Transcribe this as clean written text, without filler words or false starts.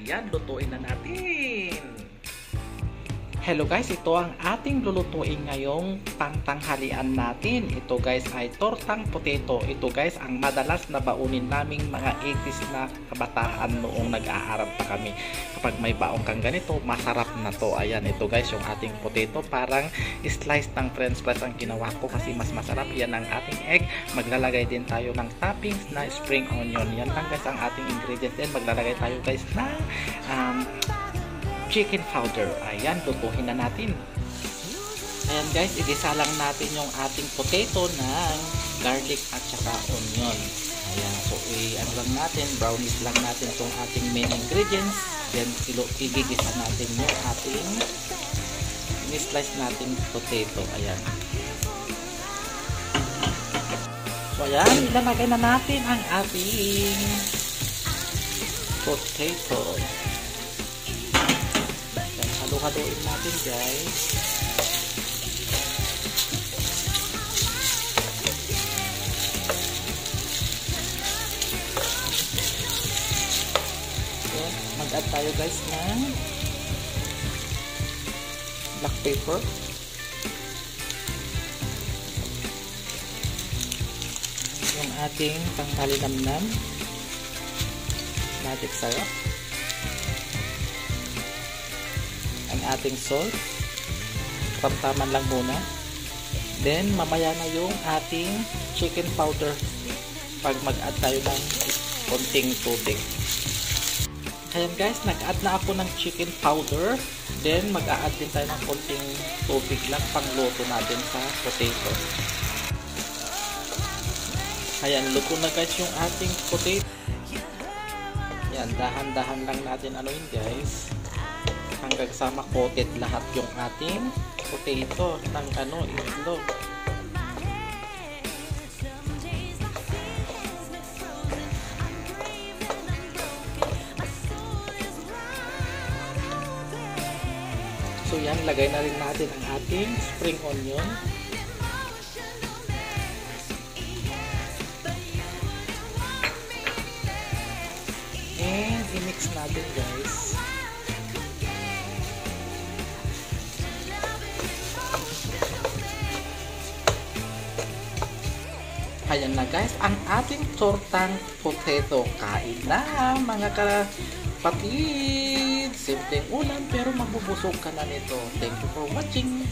Ayan, lutuin na natin. Hello guys, ito ang ating lulutuin ngayong pangtanghalian natin. Ito guys ay tortang potato. Ito guys ang madalas na baunin naming mga 80s na kabataan noong nag-aaral pa kami. Kapag may baong kang ganito, masarap na to. Ayan, ito guys yung ating potato. Parang slice ng french fries ang ginawa ko kasi mas masarap. Yan ang ating egg. Maglalagay din tayo ng toppings na spring onion. Yan lang guys ang ating ingredients. Then maglalagay tayo guys ng chicken powder. Ayan, lutuhin na natin. Ayan guys, igisa lang natin yung ating potato ng garlic at saka onion. Ayan, so ano lang natin, brownies lang natin itong ating main ingredients. Then igigisa natin yung ating slice nating potato. Ayan. So ayan, ilalagay na natin ang ating potato. Haluin natin guys. So, mag-add tayo guys ng black pepper. Yung ating panghalinamnam. Magic syrup. Ating salt, tamtaman lang muna, then mamaya na yung ating chicken powder pag mag-add tayo ng konting tubig. Ayan guys, nag-add na ako ng chicken powder, then mag-add din tayo ng konting tubig lang pang luto natin sa potato. Ayan, luto na guys yung ating potato. Ayan, dahan-dahan lang natin anuin guys hanggang sa makoted lahat yung ating potato ng itlog. So yan, lagay na rin natin ang ating spring onion. And i-mix natin guys. Ayan na guys, ang ating tortang potato. Kain na mga kapatid. Simpleng ulam pero mabubusog ka na nito. Thank you for watching.